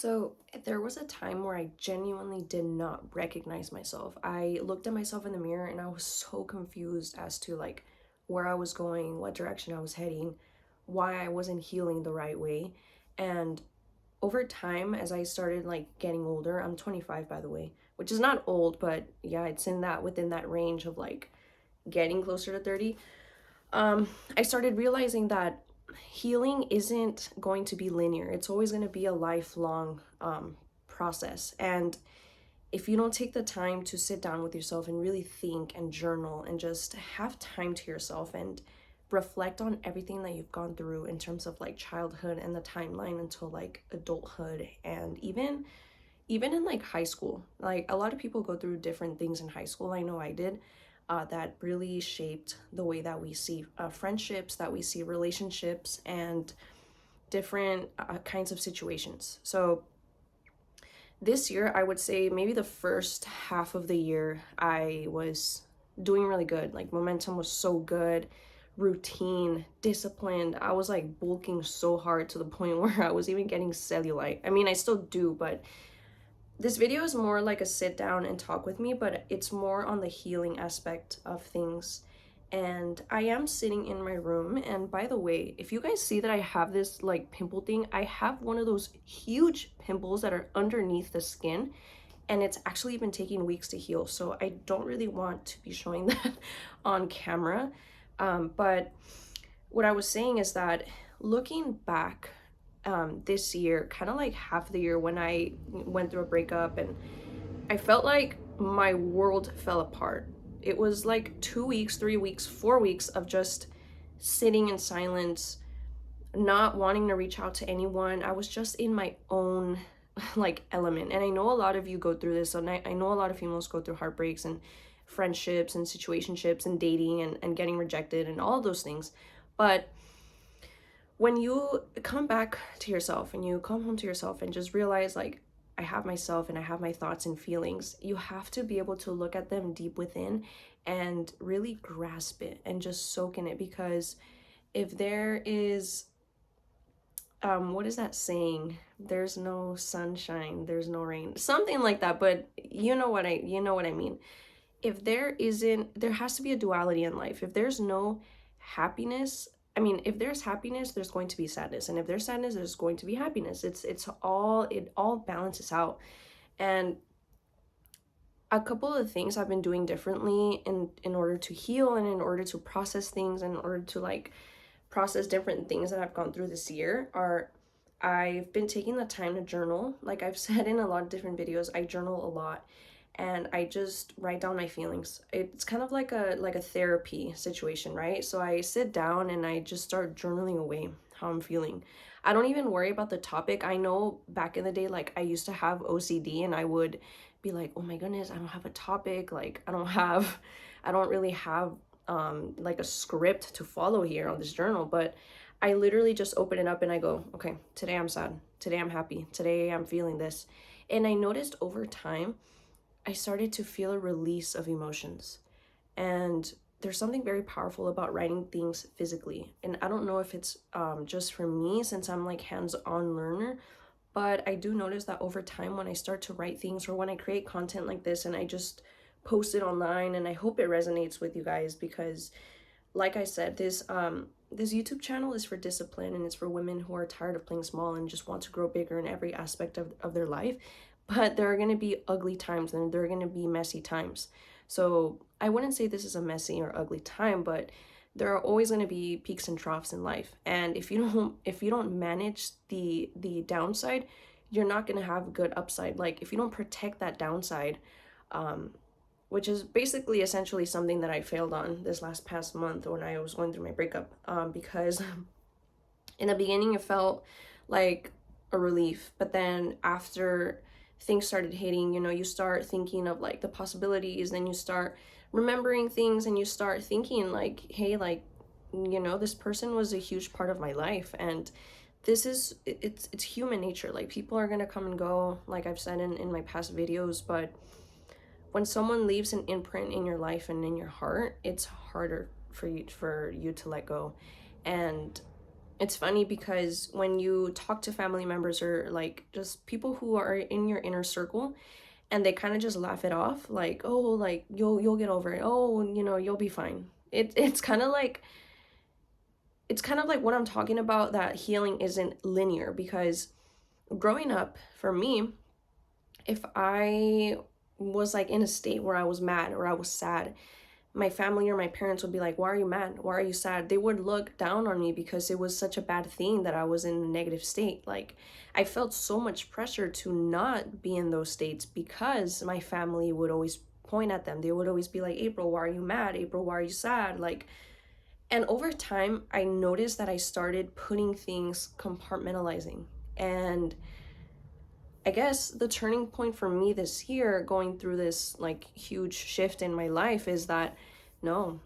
So there was a time where I genuinely did not recognize myself. I looked at myself in the mirror and I was so confused as to like where I was going, what direction I was heading, why I wasn't healing the right way. And over time, as I started like getting older, I'm 25 by the way, which is not old, but yeah, it's in that within that range of like getting closer to 30. I started realizing that healing isn't going to be linear. It's always going to be a lifelong process. And if you don't take the time to sit down with yourself and really think and journal and just have time to yourself and reflect on everything that you've gone through in terms of like childhood and the timeline until like adulthood and even in like high school, like a lot of people go through different things in high school. I know I did. That really shaped the way that we see friendships, that we see relationships, and different kinds of situations. So this year, I would say maybe the first half of the year, I was doing really good. Like momentum was so good, routine, disciplined. I was like bulking so hard to the point where I was even getting cellulite. I mean, I still do, but this video is more like a sit down and talk with me, but it's more on the healing aspect of things. And I am sitting in my room. And by the way, if you guys see that I have this like pimple thing, I have one of those huge pimples that are underneath the skin. And it's actually been taking weeks to heal. So I don't really want to be showing that on camera. But what I was saying is that looking back this year, kind of like half the year when I went through a breakup and I felt like my world fell apart. It was like 2 weeks, 3 weeks, 4 weeks of just sitting in silence, not wanting to reach out to anyone. I was just in my own like element. And I know a lot of you go through this. And I know a lot of females go through heartbreaks and friendships and situationships and dating and getting rejected and all of those things. But when you come back to yourself and you come home to yourself and just realize like I have myself and I have my thoughts and feelings, you have to be able to look at them deep within and really grasp it and just soak in it. Because if there is what is that saying, there's no sunshine, there's no rain, something like that, but you know what I mean. If there isn't, there has to be a duality in life. If there's no happiness, I mean, if there's happiness, there's going to be sadness, and if there's sadness, there's going to be happiness. It all balances out. And a couple of things I've been doing differently in order to heal and in order to process things, in order to like process different things that I've gone through this year are I've been taking the time to journal. Like I've said in a lot of different videos, I journal a lot and I just write down my feelings. It's kind of like a therapy situation, right? So I sit down and I just start journaling away how I'm feeling. I don't even worry about the topic. I know back in the day, like I used to have OCD and I would be like, oh my goodness, I don't have a topic. Like I don't really have like a script to follow here on this journal, but I literally just open it up and I go, okay, today I'm sad, today I'm happy, today I'm feeling this. And I noticed over time I started to feel a release of emotions. And there's something very powerful about writing things physically. And I don't know if it's just for me since I'm like hands-on learner, but I do notice that over time when I start to write things or when I create content like this and I just post it online, and I hope it resonates with you guys because like I said, this YouTube channel is for discipline and it's for women who are tired of playing small and just want to grow bigger in every aspect of their life. But there are going to be ugly times and there are going to be messy times. So I wouldn't say this is a messy or ugly time, but there are always going to be peaks and troughs in life. And if you don't manage the downside, you're not going to have a good upside. Like if you don't protect that downside, um, which is basically essentially something that I failed on this last past month when I was going through my breakup. Because in the beginning it felt like a relief, but then after things started hitting, you start thinking of like the possibilities, then you start remembering things and you start thinking like, hey, like, this person was a huge part of my life, and it's human nature. Like people are gonna come and go, like I've said in my past videos, but when someone leaves an imprint in your life and in your heart, it's harder for you to let go. And it's funny because when you talk to family members or like just people who are in your inner circle, and they kind of just laugh it off, like, oh, like you'll get over it, oh, you'll be fine. It's kind of like what I'm talking about, that healing isn't linear. Because growing up for me, if I was like in a state where I was mad or I was sad, my family or my parents would be like, why are you mad? Why are you sad? They would look down on me because it was such a bad thing that I was in a negative state. Like, I felt so much pressure to not be in those states because my family would always point at them. They would always be like, April, why are you mad? April, why are you sad? Like, and over time, I noticed that I started putting things, compartmentalizing. And I guess the turning point for me this year, going through this like huge shift in my life, is that no,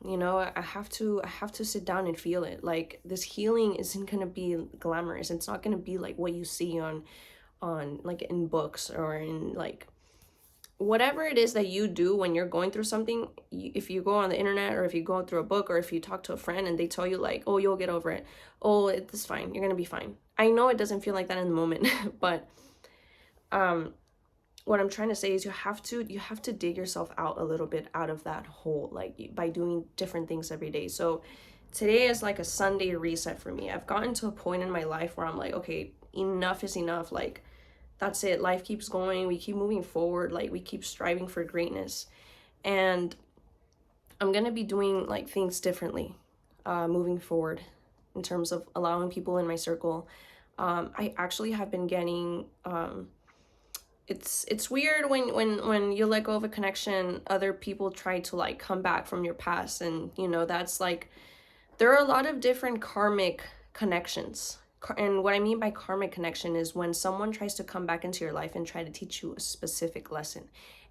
I have to sit down and feel it. Like, this healing isn't gonna be glamorous. It's not gonna be like what you see on like in books or in like whatever it is that you do when you're going through something. If you go on the internet, or if you go through a book, or if you talk to a friend and they tell you like, oh, you'll get over it, oh, it's fine, you're gonna be fine. I know it doesn't feel like that in the moment, but um what I'm trying to say is you have to dig yourself out a little bit out of that hole, like by doing different things every day. So today is like a Sunday reset for me. I've gotten to a point in my life where I'm like, okay, enough is enough. Like, that's it. Life keeps going. We keep moving forward. Like, we keep striving for greatness. And I'm gonna be doing like things differently, moving forward, in terms of allowing people in my circle. I actually have been getting it's weird when you let go of a connection, other people try to like come back from your past. And that's like, there are a lot of different karmic connections. And what I mean by karmic connection is when someone tries to come back into your life and try to teach you a specific lesson,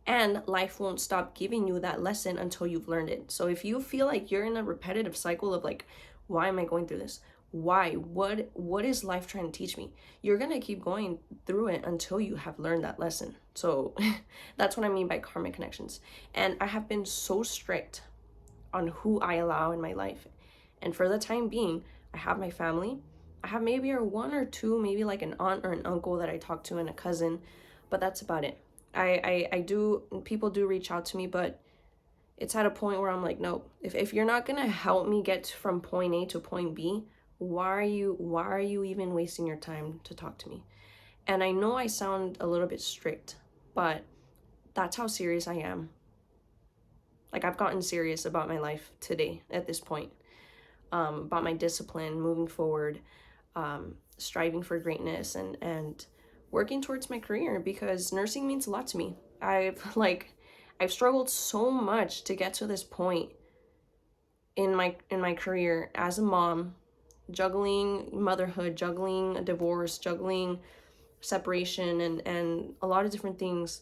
and life won't stop giving you that lesson until you've learned it. So if you feel like you're in a repetitive cycle of like, why am I going through this? Why? What is life trying to teach me? You're gonna keep going through it until you have learned that lesson. So that's what I mean by karmic connections. And I have been so strict on who I allow in my life. And for the time being, I have my family. I have maybe one or two, maybe like an aunt or an uncle that I talk to, and a cousin, but that's about it. I do, people do reach out to me, but it's at a point where I'm like, no, if you're not gonna help me get from point A to point B, why are you even wasting your time to talk to me? And I know I sound a little bit strict, but that's how serious I am. Like, I've gotten serious about my life today at this point, about my discipline, moving forward, striving for greatness, and working towards my career, because nursing means a lot to me. I've struggled so much to get to this point in my career as a mom, juggling motherhood, juggling a divorce, juggling separation, and a lot of different things.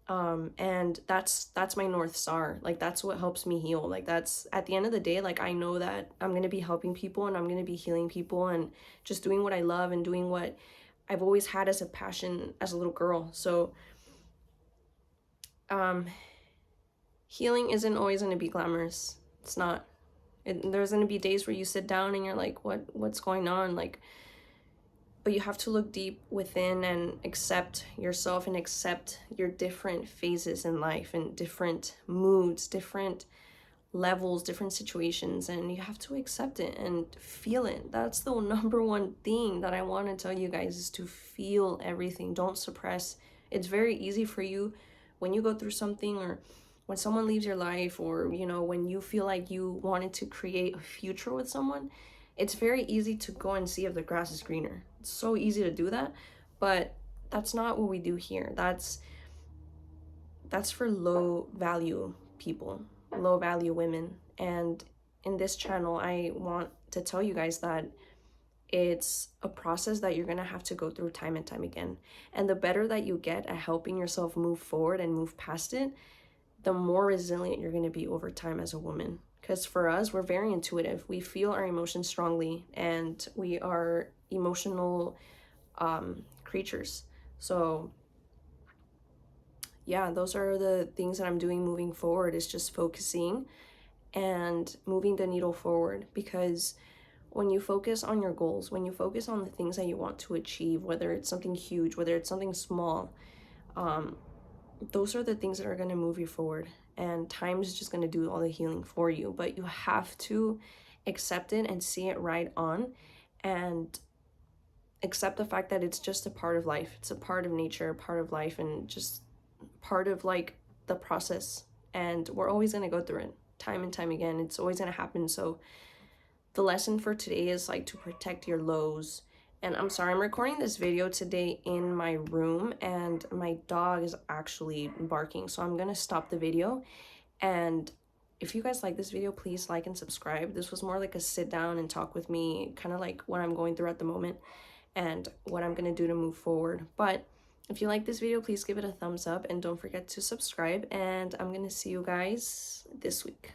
And that's my North Star. Like, that's what helps me heal. Like, that's at the end of the day, like, I know that I'm going to be helping people, and I'm going to be healing people, and just doing what I love and doing what I've always had as a passion as a little girl. So um healing isn't always going to be glamorous. It's not. There's going to be days where you sit down and you're like, what's going on? Like, but you have to look deep within and accept yourself, and accept your different phases in life, and different moods, different levels, different situations, and you have to accept it and feel it. That's the number one thing that I want to tell you guys, is to feel everything. Don't suppress. It's very easy for you when you go through something, or when someone leaves your life, or when you feel like you wanted to create a future with someone. It's very easy to go and see if the grass is greener. It's so easy to do that, but that's not what we do here. That's for low value people, low value women. And in this channel, I want to tell you guys that it's a process that you're going to have to go through time and time again. And the better that you get at helping yourself move forward and move past it, the more resilient you're going to be over time as a woman. Because for us, we're very intuitive. We feel our emotions strongly, and we are emotional creatures. So yeah, those are the things that I'm doing moving forward, is just focusing and moving the needle forward. Because when you focus on your goals, when you focus on the things that you want to achieve, whether it's something huge, whether it's something small, um, those are the things that are going to move you forward. And time is just going to do all the healing for you. But you have to accept it and see it right on, and accept the fact that it's just a part of life. It's a part of nature, a part of life, and just part of like the process. And we're always going to go through it time and time again. It's always going to happen. So the lesson for today is like to protect your lows. And I'm sorry, I'm recording this video today in my room and my dog is actually barking. So I'm gonna stop the video. And if you guys like this video, please like and subscribe. This was more like a sit down and talk with me, kind of like what I'm going through at the moment and what I'm gonna do to move forward. But if you like this video, please give it a thumbs up and don't forget to subscribe. And I'm gonna see you guys this week.